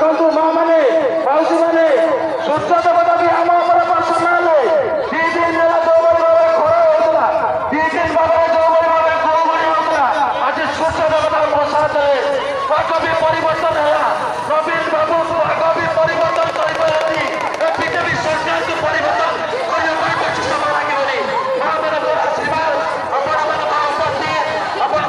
देखो माँ मैंने मौसी मैंने सूर्य देवता भी आम प्रसन्न दी दिन जो खरा होता दी दिन बाद जो गुरुबारी होता आज सूर्य देवता मशा दे पाग भी परिवर्तन है नवीन बाबू पाग भी परिवर्तन बीजेपी सरकार को परिवर्तन करने समय लगे माँ मैंने आशीर्वाद आपण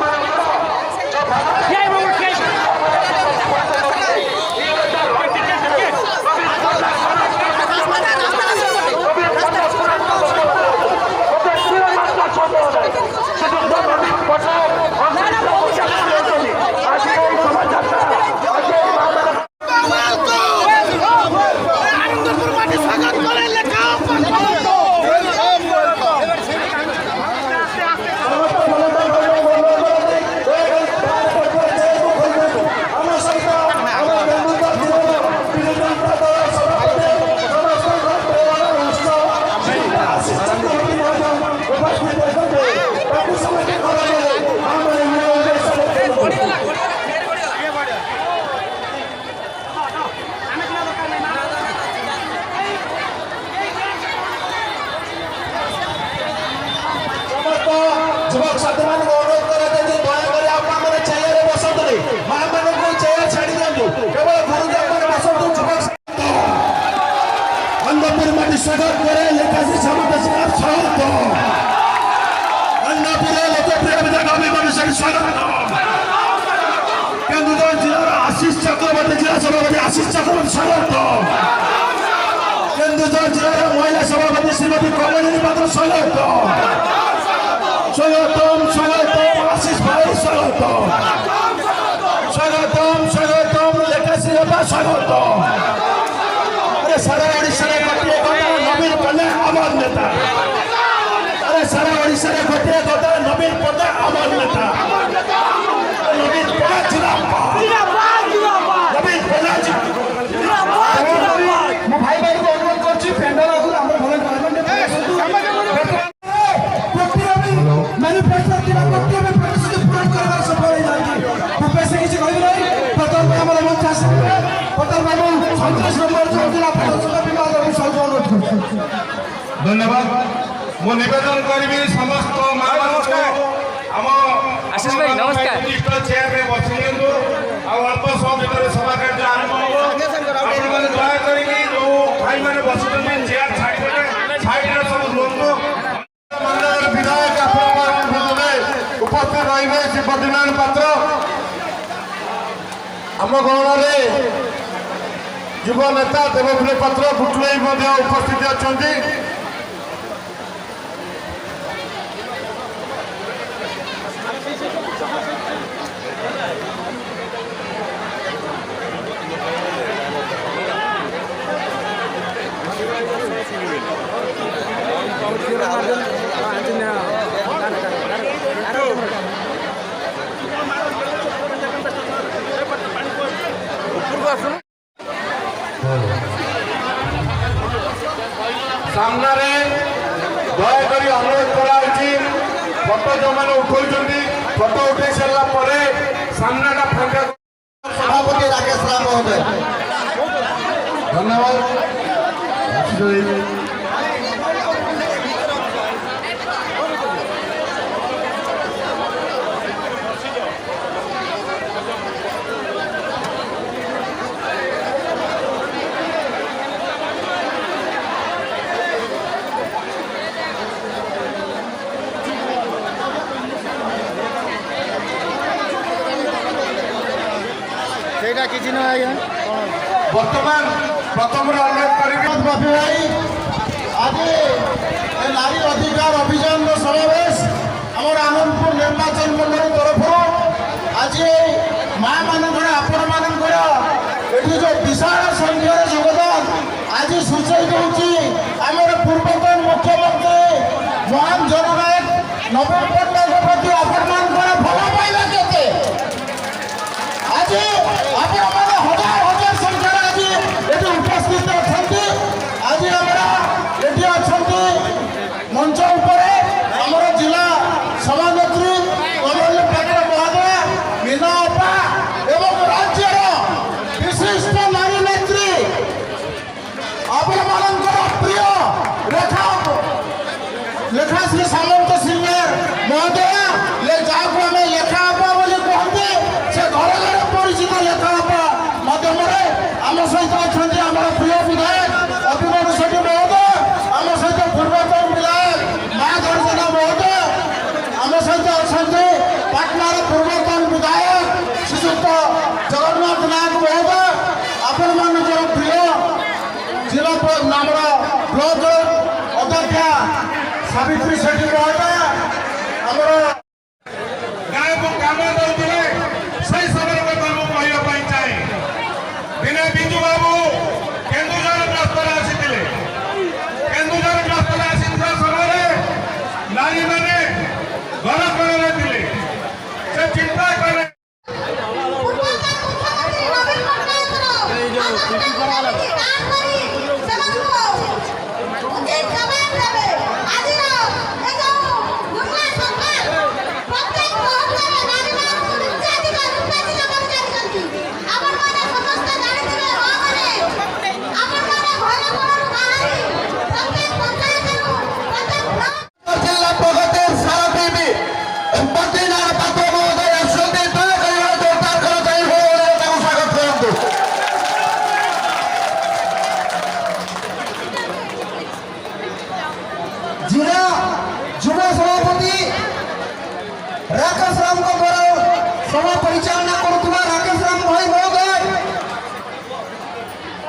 युवक छात्र मान अनुरोध करे दयाकर आप चेयर बसतु माँ मान को चेयर छाड़ी दिखाँ केवल गुरुदेव मैंने बसतु युवक अन्नपुर माटी स्वागत करे लेखासी समाज स्वागत अन्नपुर लोकप्रिय विधायक अभिमन्यु स्वागत केन्दुझर जिलार आशीष चक्रवर्ती जिला सभापति आशीष चक्रवर्ती स्वागत केन्दुझर जिलार महिला सभापति श्रीमती कमलिनी पात्र स्वागत स्वागतम स्वागतम आशीष भाई स्वागतम स्वागतम स्वागतम लेखासी बाबा स्वागतम अरे सारा ओडिशा रे गोटे कथा नवीन पन्ना अमर नेता अरे सारा ओडिशा रे गोटे कथा नवीन पन्ना अमर नेता नवीन पन्ना जिंदाबाद नवीन पन्ना जिंदाबाद मैं भाई भाई को अनुरोध करछि पेंडल आगु हमर भले गवर्नमेंट मैनिफेस्टो की प्रक्रिया में प्रतिश्रुति पूर्ण करने सफल हो जाएगी भूपेश से किसी कही नहीं प्रथम में हमारे मंच आसे प्रथम में हम 37 नंबर जो जिला प्रशासन विभाग में सब अनुरोध करते धन्यवाद मो निवेदन करिबी समस्त मानव हम आशीष भाई नमस्कार चेयर में बसिलेंदु आ अल्प समय भितर सभा कार्य आरंभ हो आपण माने दया करिबी जो भाई माने बसिलेंदु चेयर छाडी देबे साइड रे सब लोंदु माननीय विधायक उपस्थित रही श्री बद्रीनारायण पात्र आम गणन युव नेता देवफुली पात्र बुटुलई उपस्थित अच्छा सामने दयाकोरी अनुरोध करा ଫଟୋ ଯେଉଁମାନେ ଉଠଉଛନ୍ତି ଫଟୋ ଉଠେଇ ସାରିଲା ପରେ ସାମ୍ନାଟା ଫାଙ୍କା সভাপতি রাকেশ রাম মহোদয় ধন্যবাদ সেইটা কিছু না আজ্ঞা বর্তমান প্রথমে অনুরোধ করিবি বাপি ভাই আজ এই নারী অধিকার অভিযান সমাবেশ আমার আনন্দপুর নির্বাচন মন্ডলী তরফ আজ মা মানকর আপন মানকর এটি যে বিশাল সংখ্যার যোগদান আজ সূচাই দেছি আমার পূর্বতন মুখ্যমন্ত্রী মহান জননায়ক নবীন পট্টনায়ক প্রতি আপন মানকর ভাল পাইবা কেতে আজ আপনার হাজার হাজার সংখ্যার আজ এটি উপস্থিত অনেক আজ আমরা এটি অনেক মঞ্চ উপরে আমার জেলা সভানেত্রী কমল পাত্র মহোদয় মীনা আপা এবং রাজ্যের বিশিষ্ট নারী নেত্রী আপনার প্রিয় লেখাশ্রী সামন্ত সিনিয়র মহোদয় যাকে আমি লেখা আপা বলে কুহতি সে ঘরে ঘরে পরিচিত লেখা আপা মাধ্যমে আম সহিত অনেক আমার প্রিয় বিধায়ক অভিনব সেঠী মহোদয় আম সহিত পূর্বতন বিধায়ক মা ধর্ষণা মহোদয় আম সহিত অনেক পাটনার পূর্বতন বিধায়ক শ্রীযুক্ত জগন্নাথ নায়ক মহোদয় আপনার প্রিয় জেলা আমার ব্লক অধ্যক্ষা সাবিত্রী সেঠী মহোদয় আমার ଗାଁକୁ କାମ ଦଉଥିଲେ ସେଇ ସମୟର କଥା ମୁଁ କହିବା ପାଇଁ ଚାହେଁ ଦିନେ ବିଜୁ ବାବୁ କେନ୍ଦୁଝର ଗସ୍ତରେ ଆସିଥିଲେ କେନ୍ଦୁଝର ଗସ୍ତରେ ଆସିଥିବା ସମୟରେ ନାରୀମାନେ ଘର ଘରରେ ଥିଲେ ସେ ଚିନ୍ତା କଲେ জেলা প্রগতির সারা দেবী বদ্রীনাথ পাত্র মহোদয় একসাথে দয়া করে জোরদার করে তাই তাকে স্বাগত করନ୍ତୁ জেলা যুব সভাপতি রাকেশ রামଙ୍କ ଦ୍ୱାରା সভা পরিচালনা করুଥିବା রাকেশ রাম ভাই মহোদয়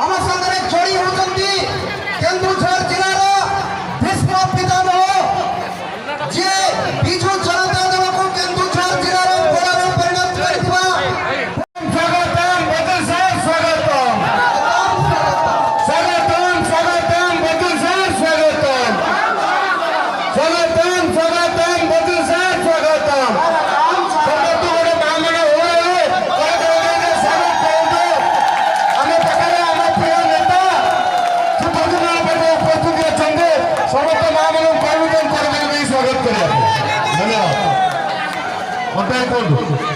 ଆମ ସାଙ୍ଗରେ ଯୋଡ଼ି ହେଉଛନ୍ତି କେନ୍ଦୁଝର ଜିଲ୍ଲାର ଭୀଷ୍ମ ପିତାମହ ଯିଏ ବିଜୁ ଜନତା ଦଳକୁ କେନ୍ଦୁଝର ଜିଲ୍ଲାର ଗୌରବ ପରିଣତ କରିଥିବା ସ୍ୱାଗତମ୍ ବଦଲ ସାର୍ ସ୍ୱାଗତମ୍ ସ୍ୱାଗତମ୍ ସ୍ୱାଗତମ୍ ବଦଲ ସାର୍ ସ୍ୱାଗତମ୍ ସ୍ୱାଗତମ୍ ସ୍ୱାଗତମ୍ ବଦଲ ସାର୍ ସ୍ୱାଗତମ୍ ସମସ୍ତଙ୍କୁ ଗୋଟେ ବ୍ରାହ୍ମଣ ଓଳରେ ସ୍ୱାଗତ କରନ୍ତୁ ଆମ ପାଖରେ ଆମ ପ୍ରିୟ ନେତା ସୁଭଦ୍ରା ବାବୁ ଉପସ୍ଥିତ ଅଛନ୍ତି ସମସ୍ତ ମା ମାନଙ୍କୁ କହିବୁ ସ୍ୱାଗତ କରିବା ଧନ୍ୟବାଦ।